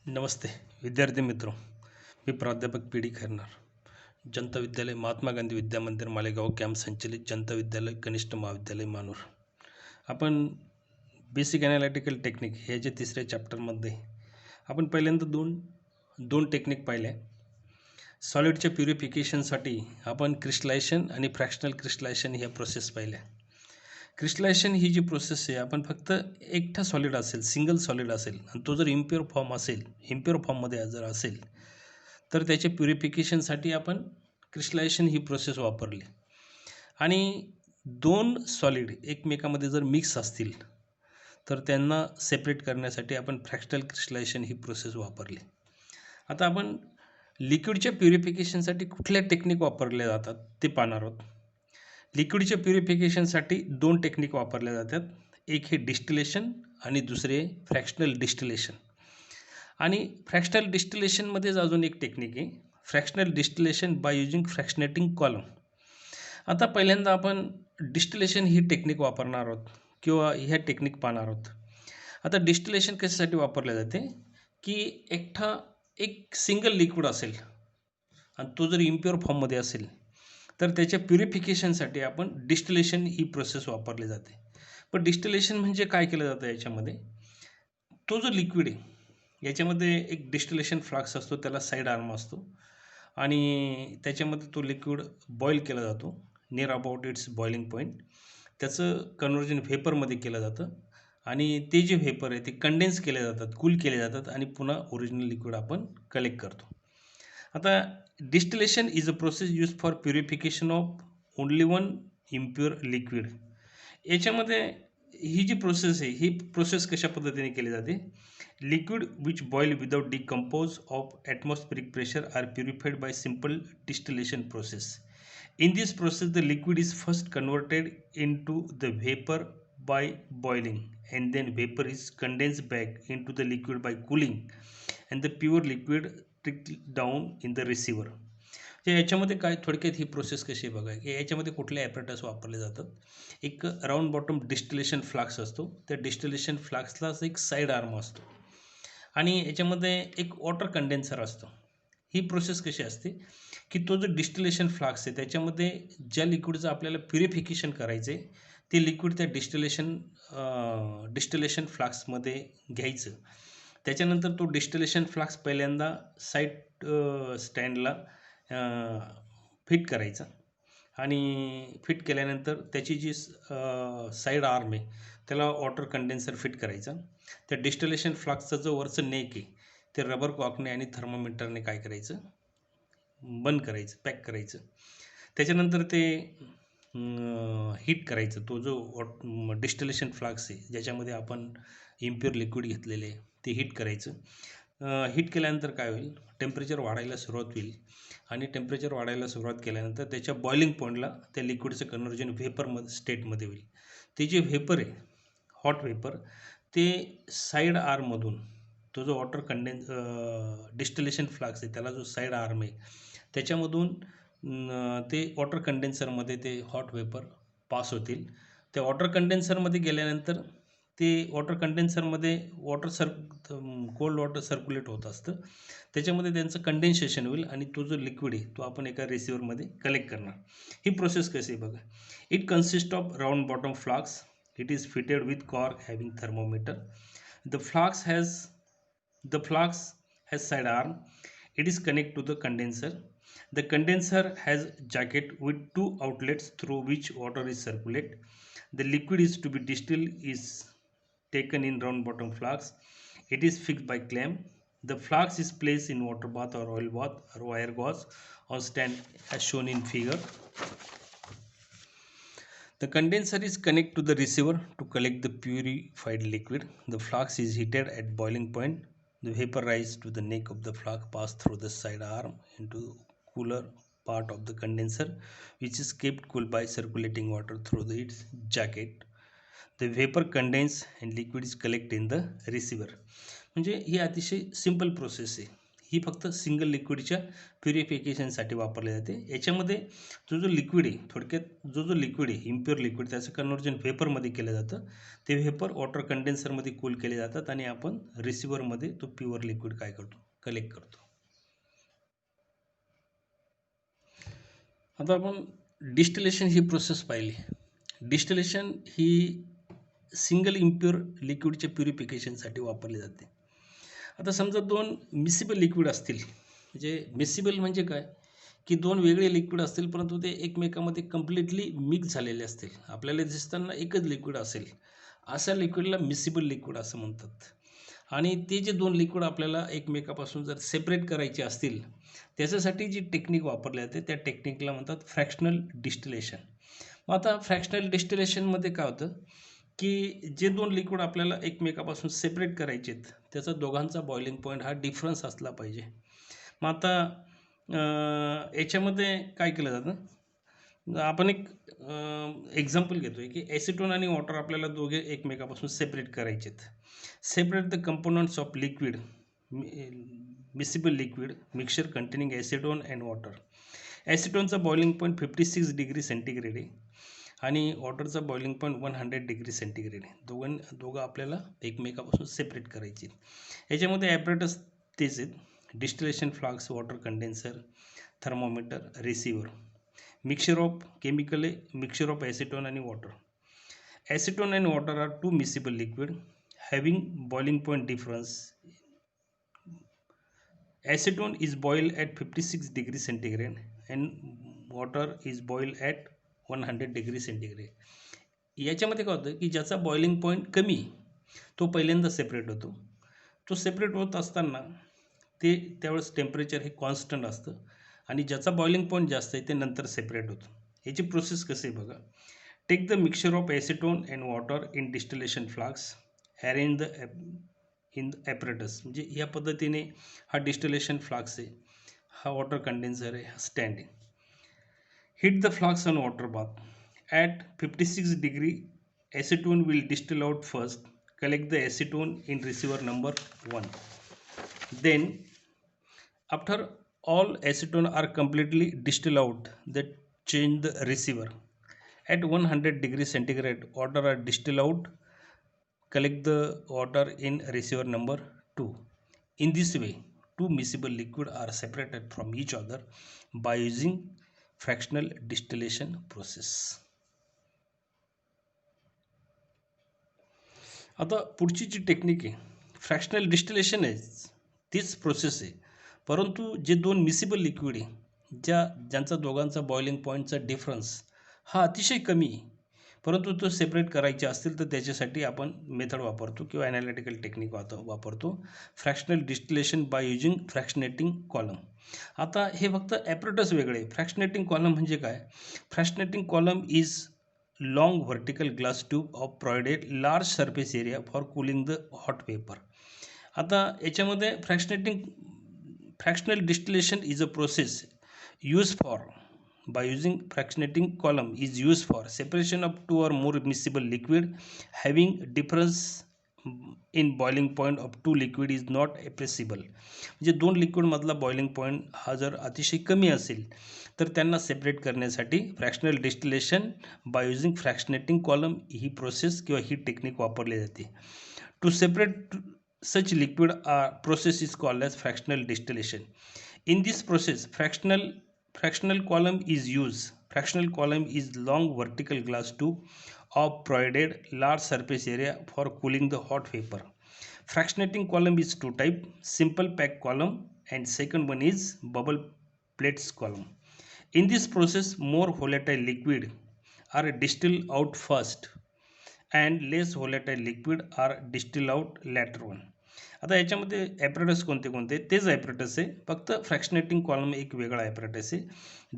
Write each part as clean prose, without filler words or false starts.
नमस्ते विद्यार्थी मित्रों, मी प्राध्यापक पी डी खैरनार, जनता विद्यालय महात्मा गांधी विद्या मंदिर मालेगाव कॅम्प संचलित जनता विद्यालय कनिष्ठ महाविद्यालय मानूर. आपण बेसिक ॲनालिटिकल टेक्निक ह्याच्या तिसऱ्या चॅप्टरमध्ये आपण पहिल्यांदा दोन टेक्निक पाहिल्या. सॉलिडच्या प्युरिफिकेशनसाठी आपण क्रिस्टलायझेशन आणि फ्रॅक्शनल क्रिस्टलायझेशन ह्या प्रोसेस पाहिल्या. क्रिस्टलायझेशन ही जी प्रोसेस आहे, आपण फक्त एकटा सॉलिड असेल, सिंगल सॉलिड असेल आणि तो जर इम्प्युअर फॉर्ममध्ये जर असेल तर त्याच्या प्युरिफिकेशनसाठी आपण क्रिस्टलायझेशन ही प्रोसेस वापरली. आणि दोन सॉलिड एकमेकामध्ये जर मिक्स असतील तर त्यांना सेपरेट करण्यासाठी आपण फ्रॅक्शनल क्रिस्टलायझेशन ही प्रोसेस वापरली. आता आपण लिक्विडच्या प्युरिफिकेशनसाठी कुठल्या टेक्निक वापरल्या जातात ते पाहणार आहोत. लिक्विडच्या प्युरिफिकेशनसाठी दोन टेक्निक वापरल्या जातात. एक हे डिस्टिलेशन आणि दुसरे फ्रॅक्शनल डिस्टिलेशन. आणि फ्रॅक्शनल डिस्टिलेशनमध्येच अजून एक टेक्निक आहे, fractional distillation by using fractionating column. आता पहिल्यांदा आपण डिस्टिलेशन ही टेक्निक वापरणार आहोत किंवा ह्या टेक्निक पाहणार आहोत. आता डिस्टिलेशन कशासाठी वापरले जाते की एक सिंगल लिक्विड असेल आणि तो जर इम्प्युअर फॉर्ममध्ये असेल तर त्याच्या प्युरिफिकेशनसाठी आपण डिस्टिलेशन ही प्रोसेस वापरली जाते. पण डिस्टिलेशन म्हणजे काय केलं जातं याच्यामध्ये, तो जो लिक्विड आहे याच्यामध्ये एक डिस्टिलेशन फ्लाक्स असतो, त्याला साईड आर्म असतो आणि त्याच्यामध्ये तो लिक्विड बॉईल केला जातो near about it's boiling point. त्याचं कन्वर्जन व्हेपरमध्ये केलं जातं आणि ते जे व्हेपर आहे ते कंडेन्स केले जातात, कूल केले जातात आणि पुन्हा ओरिजिनल लिक्विड आपण कलेक्ट करतो. आता distillation is a process use for purification of only one impure liquid. याच्यामध्ये ही जी प्रोसेस आहे ही प्रोसेस कशा पद्धतीने केली जाते, liquid which boil without decompose of atmospheric pressure are purified by simple distillation process. In this process, the liquid is first converted into the vapor by boiling, and then vapor is condensed back into the liquid by cooling, and the pure liquid trickle down in the receiver. याच्यामध्ये काय थोडक्यात ही process कशी आहे बघा, की याच्यामध्ये कुठले apparatus वापरले जातात. एक राऊंड बॉटम डिस्टिलेशन फ्लाक्स असतो, त्या डिस्टिलेशन फ्लाक्सलाच एक साईड आर्म असतो आणि याच्यामध्ये एक वॉटर कंडेन्सर असतो. ही प्रोसेस कशी असते की तो जो डिस्टिलेशन फ्लाक्स आहे त्याच्यामध्ये ज्या लिक्विडचं आपल्याला प्युरिफिकेशन करायचं आहे ते लिक्विड त्या डिस्टिलेशन फ्लाक्समध्ये घ्यायचं. त्याच्यानंतर तो डिस्टिलेशन फ्लाक्स पहिल्यांदा साईड स्टँडला फिट करायचा आणि फिट केल्यानंतर त्याची जी साईड आर्म आहे त्याला वॉटर कंडेन्सर फिट करायचा. त्या डिस्टिलेशन फ्लाक्सचं जो वरचं नेक आहे ते रबर कॉकने आणि थर्मोमीटरने काय करायचं, बंद करायचं, पॅक करायचं. त्याच्यानंतर ते हीट करायचं. तो जो डिस्टिलेशन फ्लाक्स आहे ज्याच्यामध्ये आपण इम्प्युअर लिक्विड घेतलेले आहे ते हीट करायचं. हीट केल्यानंतर काय होईल, टेम्परेचर वाढायला सुरुवात होईल आणि टेम्परेचर वाढायला सुरुवात केल्यानंतर त्याच्या बॉइलिंग पॉईंटला त्या लिक्विडचं कन्वर्जन व्हेपरमध्ये स्टेटमध्ये होईल. ते जे व्हेपर आहे, हॉट व्हेपर, ते साईड आर्ममधून तो जो वॉटर डिस्टिलेशन फ्लाक्स आहे त्याला जो साईड आर्म आहे त्याच्यामधून ते वॉटर कंडेन्सरमध्ये ते हॉट व्हेपर पास होतील. त्या वॉटर कंडेन्सरमध्ये गेल्यानंतर ते वॉटर कंडेन्सरमध्ये कोल्ड वॉटर सर्क्युलेट होत असतं, त्याच्यामध्ये त्यांचं कंडेन्सेशन होईल आणि तो जो लिक्विड आहे तो आपण एका रिसिव्हरमध्ये कलेक्ट करणार. ही प्रोसेस कशी आहे बघा. It consist of round bottom Flask. It is fitted with cork having thermometer. The flask has side arm. It is connected to the condenser. The condenser has jacket with two outlets through which water is circulated. The liquid is to be distilled is taken in round bottom flask. It is fixed by clamp. The flask is placed in water bath or oil bath or wire gauze or stand as shown in figure. The condenser is connected to the receiver to collect the purified liquid. The flask is heated at boiling point. The vapor rises to the neck of the flask, pass through the side arm into cooler part of the condenser, which is kept cool by circulating water through its jacket. The vapor condense and liquid is collected in the receiver. म्हणजे ही अतिशय simple process आहे. ही फक्त single लिक्विडच्या प्युरिफिकेशनसाठी वापरली जाते. याच्यामध्ये जो liquid आहे, थोडक्यात जो लिक्विड आहे, इम्प्युअर लिक्विड, त्याचं कन्व्हर्जन व्हेपरमध्ये केलं जातं. ते व्हेपर वॉटर कंडेन्सरमध्ये कूल केले जातात आणि आपण रिसिव्हरमध्ये तो प्युअर लिक्विड काय करतो, कलेक्ट करतो. आता आपण डिस्टिलेशन ही प्रोसेस पाहिली. डिस्टिलेशन ही सिंगल इम्प्युअर लिक्विडच्या प्युरिफिकेशनसाठी वापरली जाते. आता समजा दोन मिसिबल लिक्विड असतील, म्हणजे मिसिबल म्हणजे काय, की दोन वेगळे लिक्विड असतील परंतु ते एकमेकामध्ये कम्प्लिटली मिक्स झालेले असतील, आपल्याला दिसताना एकच लिक्विड असेल, अशा लिक्विडला मिसिबल लिक्विड असं म्हणतात. आणि ते जे दोन लिक्विड आपल्याला एकमेकापासून जर सेपरेट करायचे असतील, त्याच्यासाठी जी टेक्निक वापरली जाते त्या टेक्निकला म्हणतात फ्रॅक्शनल डिस्टिलेशन. मग आता फ्रॅक्शनल डिस्टिलेशनमध्ये काय होतं, की जे दोन लिक्विड आपल्याला एकमेकापासून सेपरेट करायचे आहेत, त्याचा दोघांचा बॉइलिंग पॉईंट हा डिफरन्स असला पाहिजे. मग आता याच्यामध्ये काय केलं जातं, आपण एक एक्झाम्पल घेतो आहे की ॲसिटोन आणि वॉटर आपल्याला दोघे एकमेकापासून सेपरेट करायचे आहेत. Separate the components of liquid, miscible liquid mixture containing acetone and water. ॲसिटोनचा बॉइलिंग पॉईंट 56 डिग्री सेंटीग्रेड आहे आणि वॉटरचा बॉइलिंग पॉईंट 100 डिग्री सेंटीग्रेड आहे. दोघं आपल्याला एकमेकापासून सेपरेट करायचे. याच्यामध्ये ॲपरेटस तेच आहेत: distillation flask, water condenser, thermometer, receiver. Mixture of chemical आहे, मिक्सचर ऑफ ॲसिटोन आणि water. Acetone and water are two miscible liquid having boiling point difference. Acetone is boiled at 56 degree centigrade and water is boiled at 100 degree centigrade. याच्यामध्ये काय होतं की ज्याचा boiling point कमी तो पहिल्यांदा सेपरेट होतो. तो सेपरेट होत असताना त्यावेळेस टेम्परेचर हे कॉन्स्टंट असतं आणि ज्याचा बॉइलिंग पॉईंट जास्त आहे ते नंतर सेपरेट होतं. याची प्रोसेस कशी आहे बघा. Take the mixture of acetone and water in distillation flask, arrange the in apparatus. म्हणजे या पद्धतीने हा डिस्टिलेशन फ्लास्क आहे, हा वॉटर कंडेन्सर आहे, हा स्टँड आहे. Heat the flask on water bath at 56 degree. Acetone will distil out first. Collect the acetone in receiver number 1. Then after all acetone are completely distilled out, that change the receiver. At 100 degree centigrade, water are distilled out. Collect the water in receiver number 2. In this way, two miscible liquid are separated from each other by using fractional distillation process. आता पुढची जी technique आहे fractional distillation आहे, तीच process आहे, परंतु जे दोन miscible liquid आहे ज्यांचा दोघांचा बॉइलिंग पॉईंटचा डिफरन्स हा अतिशय कमी आहे, परंतु तो सेपरेट करायचे असतील तर त्याच्यासाठी आपण मेथड वापरतो किंवा ॲनालिटिकल टेक्निक वापरतो fractional distillation by using fractionating column. आता हे फक्त ॲपरेटस वेगळे. फ्रॅक्शनेटिंग कॉलम म्हणजे काय? Fractionating column is long vertical glass tube of provided large surface area for cooling the hot vapor. आता याच्यामध्ये fractional distillation is a process used for by using fractionating column is used for separation of two or more miscible liquid having difference in boiling point of two liquid is not appreciable. म्हणजे दोन liquid मधला boiling point हा जर अतिशय कमी असेल तर त्यांना सेपरेट करण्यासाठी fractional distillation by using fractionating column ही प्रोसेस किंवा ही टेक्निक वापरली जाते. To separate such liquid process is called as fractional distillation. In this process fractional column is used. Fractional column is long vertical glass tube of provided large surface area for cooling the hot vapor. Fractionating column is two type: simple pack column and second one is bubble plates column. In this process, more volatile liquid are distilled out first and less volatile liquid are distilled out later on. आता याच्यामध्ये apparatus कोणते तेच apparatus आहे, फक्त फ्रॅक्शनेटिंग column एक वेगळा apparatus आहे.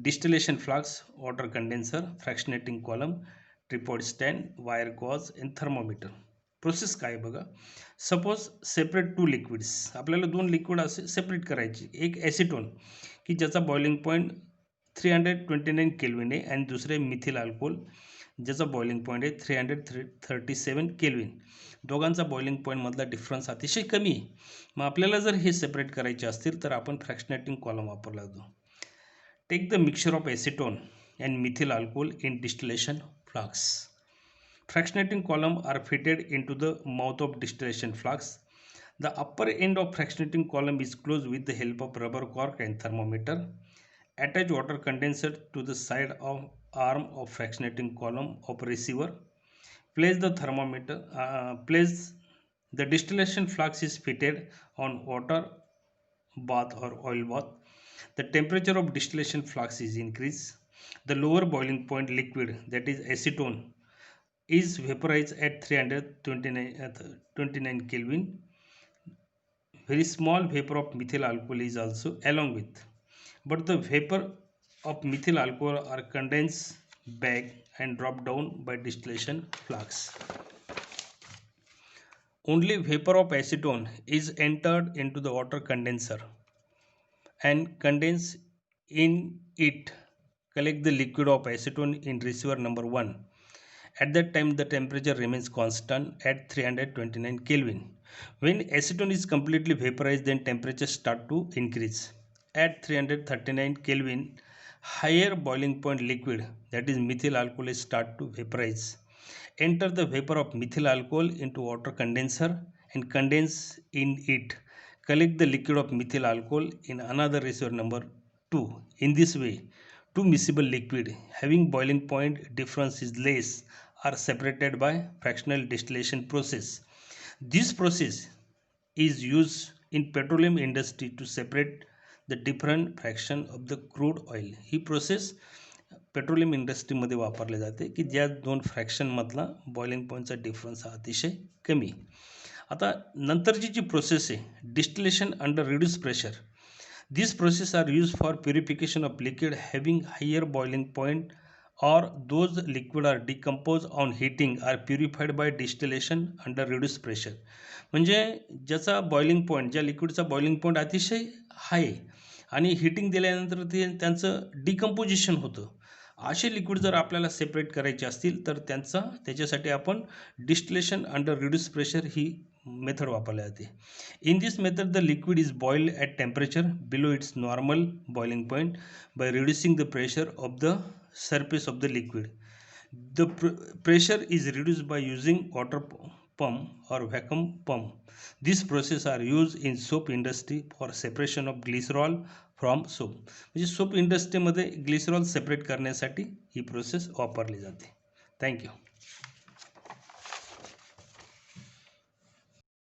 Distillation flask, water condenser, fractionating column, tripod stand, wire gauze and thermometer. Process काय बघा. सपोज सेपरेट टू लिक्विड्स, आपल्याला दोन लिक्विड असे सेपरेट करायचे. एक ॲसिटोन की ज्याचा बॉइलिंग पॉईंट 329 केल्विन आहे आणि दुसरे मिथिल अल्कोहोल ज्याचा बॉइलिंग पॉईंट आहे 337 केल्विन. दोघांचा बॉइलिंग पॉईंटमधला डिफरन्स अतिशय कमी आहे. मग आपल्याला जर हे सेपरेट करायचे असतील तर आपण फ्रॅक्शनेटिंग कॉलम वापरला जातो. Take the mixture of acetone and methyl alcohol in distillation flask. Fractionating column are fitted into the mouth of distillation flask. The upper end of fractionating column is closed with the help of rubber cork and thermometer. Attach water condenser to the side of arm of fractionating column of receiver. Place the thermometer. Place the distillation flask is fitted on water bath or oil bath. The temperature of distillation flask is increased. The lower boiling point liquid, that is acetone, is vaporized at 329 Kelvin. Very small vapor of methyl alcohol is also along with, but the vapor of methyl alcohol are condensed back and dropped down by distillation flask. Only vapor of acetone is entered into the water condenser and condense in it. Collect the liquid of acetone in receiver number 1. At that time, the temperature remains constant at 329 Kelvin. When acetone is completely vaporized, then temperature start to increase. At 339 Kelvin, higher boiling point liquid, that is methyl alcohol, start to vaporize. Enter the vapor of methyl alcohol into water condenser and condense in it. Collect the liquid of methyl alcohol in another receiver number 2. In this way, two miscible liquid having boiling point difference is less are separated by fractional distillation process. This process is used in petroleum industry to separate the different fraction of the crude oil. He process petroleum इंडस्ट्रीमध्ये वापरली जाते की ज्या दोन फ्रॅक्शनमधला boiling पॉईंटचा difference हा अतिशय कमी. आता नंतरची जी प्रोसेस आहे distillation under reduce pressure. These processes are used for purification of liquid having higher boiling point, or those liquid are decomposed on heating are purified by distillation under reduced pressure. म्हणजे ज्याचा boiling point, ज्या लिक्विडचा boiling point अतिशय हाय आहे आणि heating दिल्यानंतर त्यांचं decomposition होतं, असे लिक्विड जर आपल्याला सेपरेट करायचे असतील तर त्याच्यासाठी आपण डिस्टिलेशन अंडर रिड्यूस प्रेशर ही मेथड वापरली जाते. In this method, the liquid is boiled at temperature below its normal boiling point by reducing the pressure of the surface of the liquid. The pressure is reduced by using water pump or vacuum pump. These processes are used in soap industry for separation of glycerol from soap. म्हणजे soap इंडस्ट्रीमध्ये glycerol separate करण्यासाठी ही process वापरली जाते. Thank you.